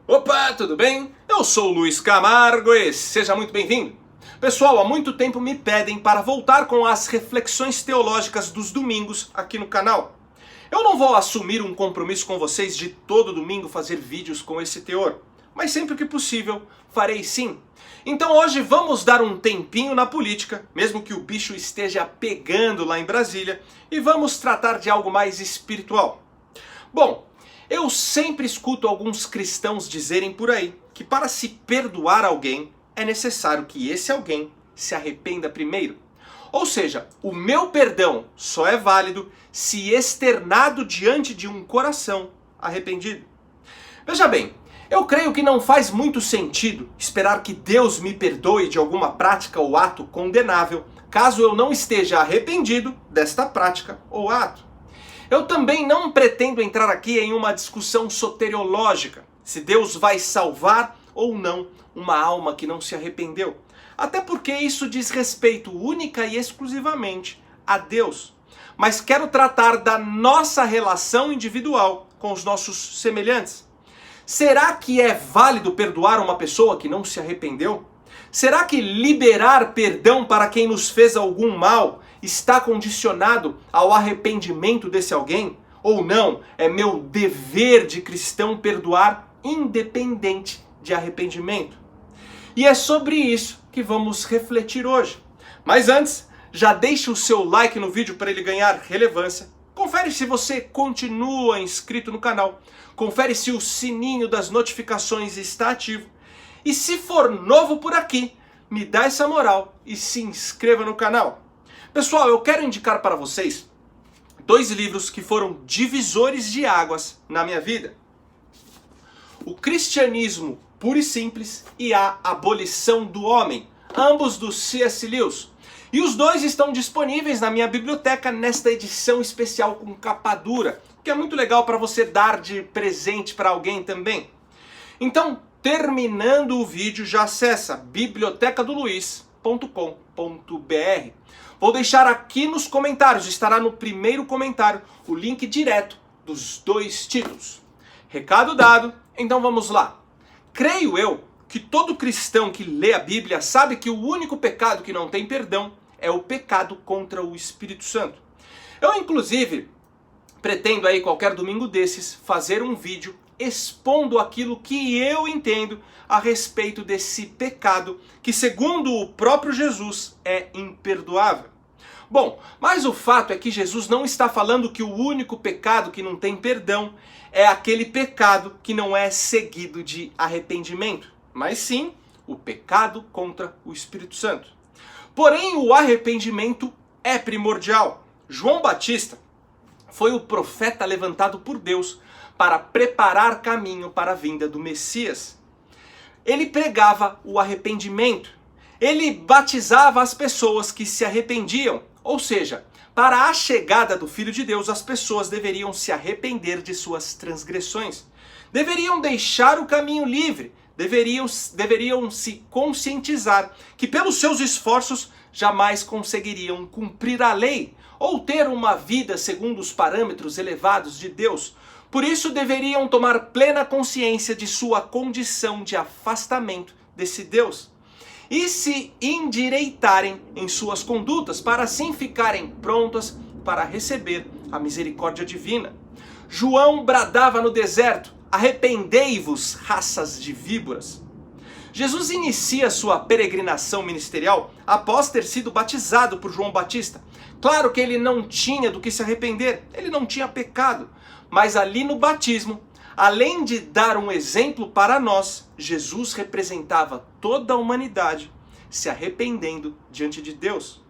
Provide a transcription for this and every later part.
Opa, tudo bem? Eu sou o Luiz Camargo e seja muito bem-vindo. Pessoal, há muito tempo me pedem para voltar com as reflexões teológicas dos domingos aqui no canal. Eu não vou assumir um compromisso com vocês de todo domingo fazer vídeos com esse teor, mas sempre que possível farei sim. Então hoje vamos dar um tempinho na política, mesmo que o bicho esteja pegando lá em Brasília, e vamos tratar de algo mais espiritual. Bom, eu sempre escuto alguns cristãos dizerem por aí que para se perdoar alguém é necessário que esse alguém se arrependa primeiro. Ou seja, o meu perdão só é válido se externado diante de um coração arrependido. Veja bem, eu creio que não faz muito sentido esperar que Deus me perdoe de alguma prática ou ato condenável, caso eu não esteja arrependido desta prática ou ato. Eu também não pretendo entrar aqui em uma discussão soteriológica, se Deus vai salvar ou não uma alma que não se arrependeu. Até porque isso diz respeito única e exclusivamente a Deus. Mas quero tratar da nossa relação individual com os nossos semelhantes. Será que é válido perdoar uma pessoa que não se arrependeu? Será que liberar perdão para quem nos fez algum mal está condicionado ao arrependimento desse alguém? Ou não, é meu dever de cristão perdoar independente de arrependimento? E é sobre isso que vamos refletir hoje. Mas antes, já deixa o seu like no vídeo para ele ganhar relevância. Confere se você continua inscrito no canal. Confere se o sininho das notificações está ativo. E se for novo por aqui, me dá essa moral e se inscreva no canal. Pessoal, eu quero indicar para vocês dois livros que foram divisores de águas na minha vida. O Cristianismo Puro e Simples e a Abolição do Homem, ambos do C.S. Lewis. E os dois estão disponíveis na minha biblioteca nesta edição especial com capa dura, que é muito legal para você dar de presente para alguém também. Então, terminando o vídeo, já acessa bibliotecadoluiz.com.br. Vou deixar aqui nos comentários, estará no primeiro comentário, o link direto dos dois títulos. Recado dado, então vamos lá. Creio eu que todo cristão que lê a Bíblia sabe que o único pecado que não tem perdão é o pecado contra o Espírito Santo. Eu, inclusive, pretendo aí qualquer domingo desses fazer um vídeo expondo aquilo que eu entendo a respeito desse pecado que, segundo o próprio Jesus, é imperdoável. Bom, mas o fato é que Jesus não está falando que o único pecado que não tem perdão é aquele pecado que não é seguido de arrependimento, mas sim o pecado contra o Espírito Santo. Porém, o arrependimento é primordial. João Batista foi o profeta levantado por Deus para preparar caminho para a vinda do Messias. Ele pregava o arrependimento. Ele batizava as pessoas que se arrependiam. Ou seja, para a chegada do Filho de Deus, as pessoas deveriam se arrepender de suas transgressões. Deveriam deixar o caminho livre. Deveriam se conscientizar que pelos seus esforços jamais conseguiriam cumprir a lei ou ter uma vida segundo os parâmetros elevados de Deus. Por isso deveriam tomar plena consciência de sua condição de afastamento desse Deus e se endireitarem em suas condutas para assim ficarem prontas para receber a misericórdia divina. João bradava no deserto: arrependei-vos, raças de víboras. Jesus inicia sua peregrinação ministerial após ter sido batizado por João Batista. Claro que ele não tinha do que se arrepender, ele não tinha pecado, mas ali no batismo, além de dar um exemplo para nós, Jesus representava toda a humanidade se arrependendo diante de Deus.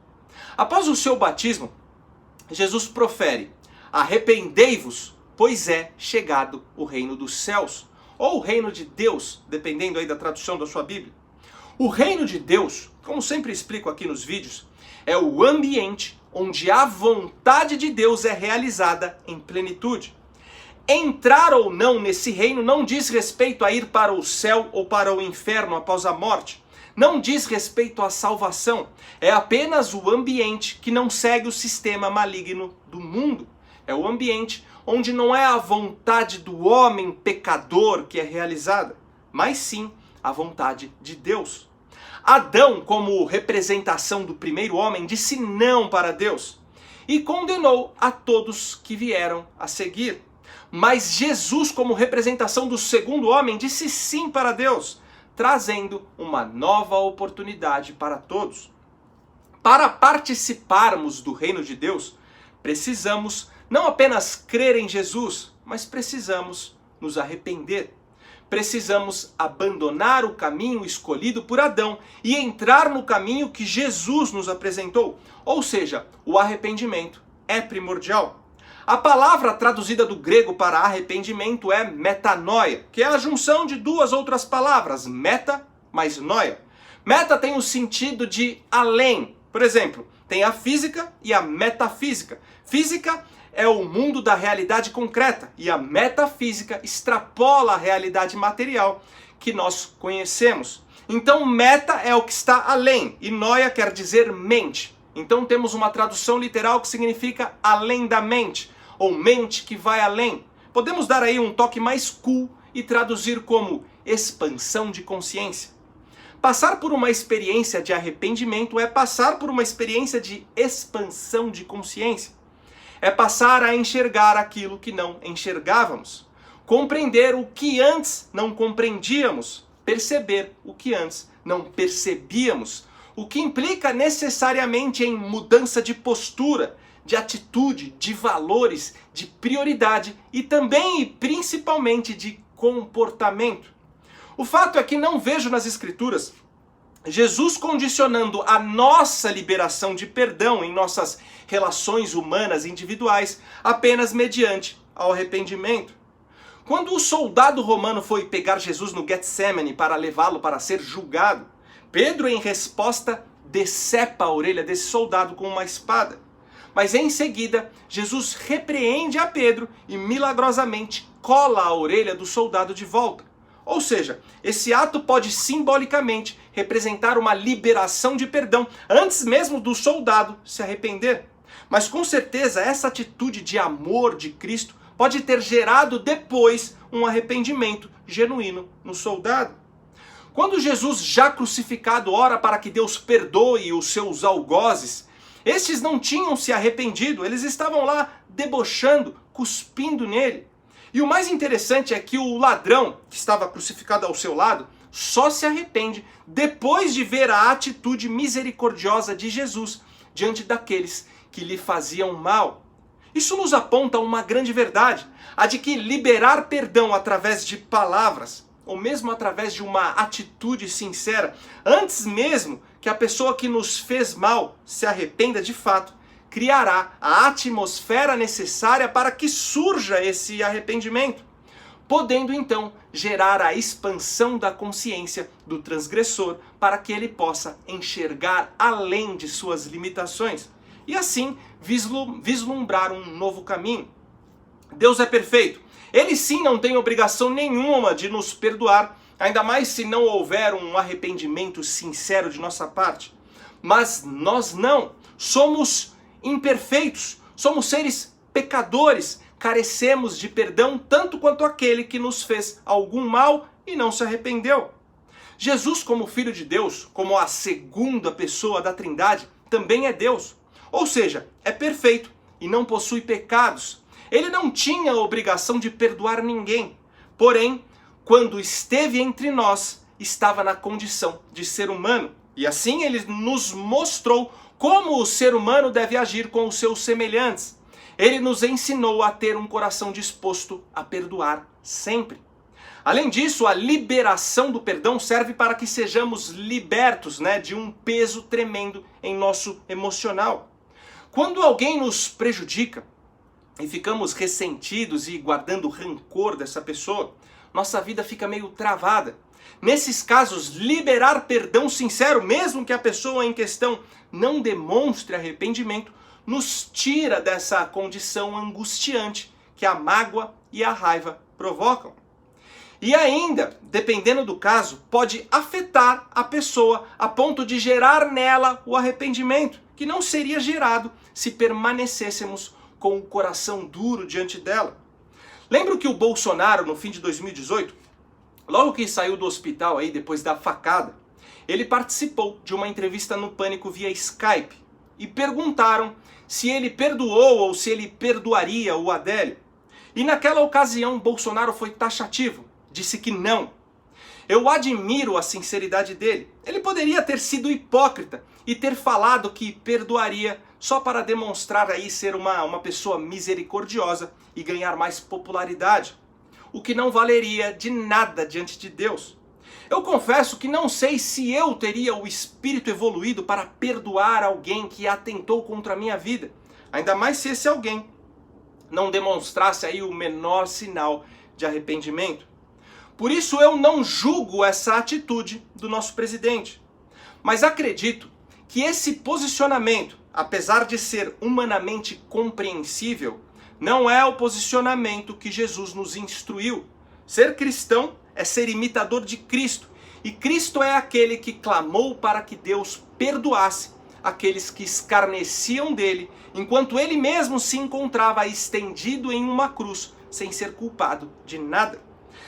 Após o seu batismo, Jesus profere: arrependei-vos, pois é chegado o reino dos céus, ou o reino de Deus, dependendo aí da tradução da sua Bíblia. O reino de Deus, como sempre explico aqui nos vídeos, é o ambiente onde a vontade de Deus é realizada em plenitude. Entrar ou não nesse reino não diz respeito a ir para o céu ou para o inferno após a morte. Não diz respeito à salvação. É apenas o ambiente que não segue o sistema maligno do mundo. É o ambiente onde não é a vontade do homem pecador que é realizada. mas sim a vontade de Deus. Adão, como representação do primeiro homem, disse não para Deus e condenou a todos que vieram a seguir. Mas Jesus, como representação do segundo homem, disse sim para Deus, trazendo uma nova oportunidade para todos. Para participarmos do reino de Deus, precisamos não apenas crer em Jesus, mas precisamos nos arrepender. Precisamos abandonar o caminho escolhido por Adão e entrar no caminho que Jesus nos apresentou. Ou seja, o arrependimento é primordial. A palavra traduzida do grego para arrependimento é metanoia, que é a junção de duas outras palavras, meta mais noia. Meta tem o sentido de além. Por exemplo, tem a física e a metafísica. Física é o mundo da realidade concreta e a metafísica extrapola a realidade material que nós conhecemos. Então, meta é o que está além e noia quer dizer mente. Então, temos uma tradução literal que significa além da mente ou mente que vai além. Podemos dar aí um toque mais cool e traduzir como expansão de consciência. Passar por uma experiência de arrependimento é passar por uma experiência de expansão de consciência. É passar a enxergar aquilo que não enxergávamos. Compreender o que antes não compreendíamos. Perceber o que antes não percebíamos. O que implica necessariamente em mudança de postura, de atitude, de valores, de prioridade e também e principalmente de comportamento. O fato é que não vejo nas Escrituras Jesus condicionando a nossa liberação de perdão em nossas relações humanas individuais apenas mediante ao arrependimento. Quando o soldado romano foi pegar Jesus no Getsemane para levá-lo para ser julgado, Pedro, em resposta, decepa a orelha desse soldado com uma espada. Mas em seguida, Jesus repreende a Pedro e milagrosamente cola a orelha do soldado de volta. Ou seja, esse ato pode simbolicamente representar uma liberação de perdão antes mesmo do soldado se arrepender. Mas com certeza essa atitude de amor de Cristo pode ter gerado depois um arrependimento genuíno no soldado. Quando Jesus, já crucificado, ora para que Deus perdoe os seus algozes, estes não tinham se arrependido, eles estavam lá debochando, cuspindo nele. E o mais interessante é que o ladrão que estava crucificado ao seu lado só se arrepende depois de ver a atitude misericordiosa de Jesus diante daqueles que lhe faziam mal. Isso nos aponta uma grande verdade, a de que liberar perdão através de palavras, ou mesmo através de uma atitude sincera, antes mesmo que a pessoa que nos fez mal se arrependa de fato, criará a atmosfera necessária para que surja esse arrependimento, podendo então gerar a expansão da consciência do transgressor para que ele possa enxergar além de suas limitações e assim vislumbrar um novo caminho. Deus é perfeito. Ele sim não tem obrigação nenhuma de nos perdoar, ainda mais se não houver um arrependimento sincero de nossa parte. Mas nós não. Somos imperfeitos, somos seres pecadores, carecemos de perdão tanto quanto aquele que nos fez algum mal e não se arrependeu. Jesus, como Filho de Deus, como a segunda pessoa da Trindade, também é Deus. Ou seja, é perfeito e não possui pecados. Ele não tinha a obrigação de perdoar ninguém. Porém, quando esteve entre nós, estava na condição de ser humano. E assim ele nos mostrou como o ser humano deve agir com os seus semelhantes. Ele nos ensinou a ter um coração disposto a perdoar sempre. Além disso, a liberação do perdão serve para que sejamos libertos, de um peso tremendo em nosso emocional. Quando alguém nos prejudica e ficamos ressentidos e guardando rancor dessa pessoa, nossa vida fica meio travada. Nesses casos, liberar perdão sincero, mesmo que a pessoa em questão não demonstre arrependimento, nos tira dessa condição angustiante que a mágoa e a raiva provocam. E ainda, dependendo do caso, pode afetar a pessoa a ponto de gerar nela o arrependimento, que não seria gerado se permanecêssemos com o coração duro diante dela. Lembro que o Bolsonaro, no fim de 2018, Logo que saiu do hospital aí, depois da facada, ele participou de uma entrevista no Pânico via Skype e perguntaram se ele perdoou ou se ele perdoaria o Adélio. E naquela ocasião, Bolsonaro foi taxativo, disse que não. Eu admiro a sinceridade dele. Ele poderia ter sido hipócrita e ter falado que perdoaria só para demonstrar aí ser uma pessoa misericordiosa e ganhar mais popularidade, o que não valeria de nada diante de Deus. Eu confesso que não sei se eu teria o espírito evoluído para perdoar alguém que atentou contra a minha vida, ainda mais se esse alguém não demonstrasse aí o menor sinal de arrependimento. Por isso eu não julgo essa atitude do nosso presidente, mas acredito que esse posicionamento, apesar de ser humanamente compreensível, não é o posicionamento que Jesus nos instruiu. Ser cristão é ser imitador de Cristo, e Cristo é aquele que clamou para que Deus perdoasse aqueles que escarneciam dele, enquanto ele mesmo se encontrava estendido em uma cruz, sem ser culpado de nada.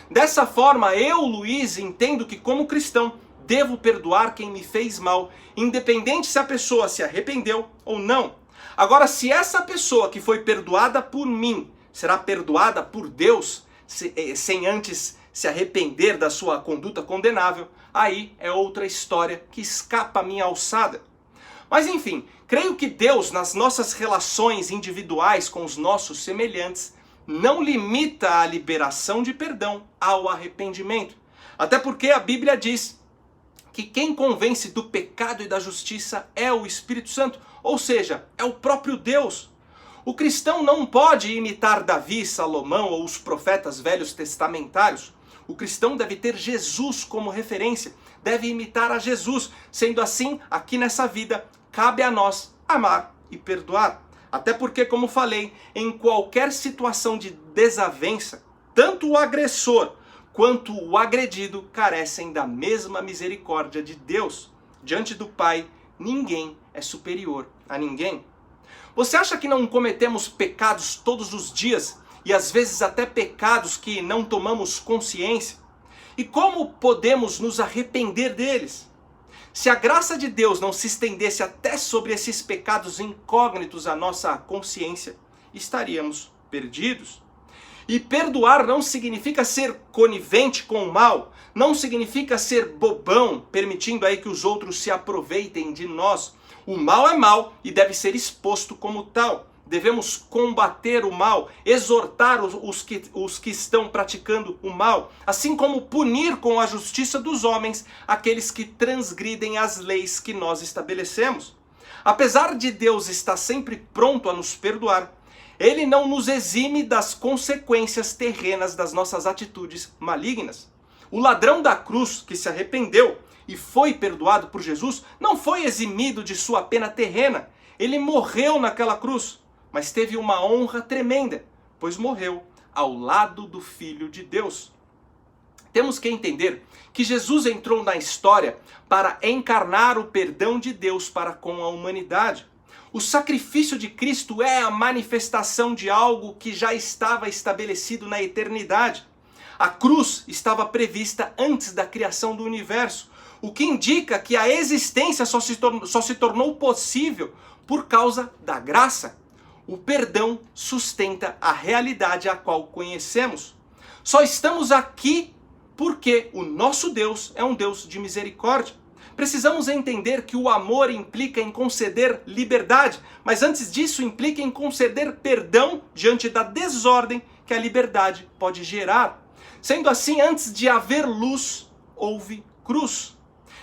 Dessa forma, eu, Luiz, entendo que como cristão, devo perdoar quem me fez mal, independente se a pessoa se arrependeu ou não. Agora, se essa pessoa que foi perdoada por mim será perdoada por Deus, sem antes se arrepender da sua conduta condenável, aí é outra história que escapa à minha alçada. Mas enfim, creio que Deus, nas nossas relações individuais com os nossos semelhantes, não limita a liberação de perdão ao arrependimento. Até porque a Bíblia diz que quem convence do pecado e da justiça é o Espírito Santo, ou seja, é o próprio Deus. O cristão não pode imitar Davi, Salomão ou os profetas velhos testamentários. O cristão deve ter Jesus como referência, deve imitar a Jesus. Sendo assim, aqui nessa vida, cabe a nós amar e perdoar. Até porque, como falei, em qualquer situação de desavença, tanto o agressor quanto o agredido carecem da mesma misericórdia de Deus. Diante do Pai, ninguém é superior a ninguém. Você acha que não cometemos pecados todos os dias e às vezes até pecados que não tomamos consciência? E como podemos nos arrepender deles? Se a graça de Deus não se estendesse até sobre esses pecados incógnitos à nossa consciência, estaríamos perdidos. E perdoar não significa ser conivente com o mal, não significa ser bobão, permitindo aí que os outros se aproveitem de nós. O mal é mal e deve ser exposto como tal. Devemos combater o mal, exortar os que estão praticando o mal, assim como punir com a justiça dos homens aqueles que transgridem as leis que nós estabelecemos. Apesar de Deus estar sempre pronto a nos perdoar, Ele não nos exime das consequências terrenas das nossas atitudes malignas. O ladrão da cruz que se arrependeu e foi perdoado por Jesus não foi eximido de sua pena terrena. Ele morreu naquela cruz, mas teve uma honra tremenda, pois morreu ao lado do Filho de Deus. Temos que entender que Jesus entrou na história para encarnar o perdão de Deus para com a humanidade. O sacrifício de Cristo é a manifestação de algo que já estava estabelecido na eternidade. A cruz estava prevista antes da criação do universo, o que indica que a existência só se tornou possível por causa da graça. O perdão sustenta a realidade a qual conhecemos. Só estamos aqui porque o nosso Deus é um Deus de misericórdia. Precisamos entender que o amor implica em conceder liberdade, mas antes disso implica em conceder perdão diante da desordem que a liberdade pode gerar. Sendo assim, antes de haver luz, houve cruz.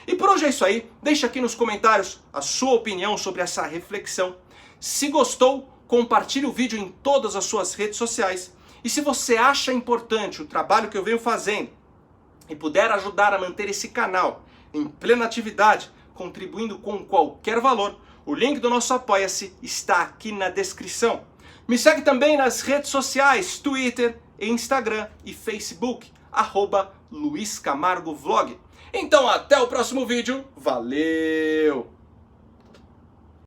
E por hoje é isso aí. Deixa aqui nos comentários a sua opinião sobre essa reflexão. Se gostou, compartilhe o vídeo em todas as suas redes sociais. E se você acha importante o trabalho que eu venho fazendo e puder ajudar a manter esse canal em plena atividade, contribuindo com qualquer valor, o link do nosso Apoia-se está aqui na descrição. Me segue também nas redes sociais, Twitter, Instagram e Facebook, @LuizCamargoVlog. Então até o próximo vídeo, valeu!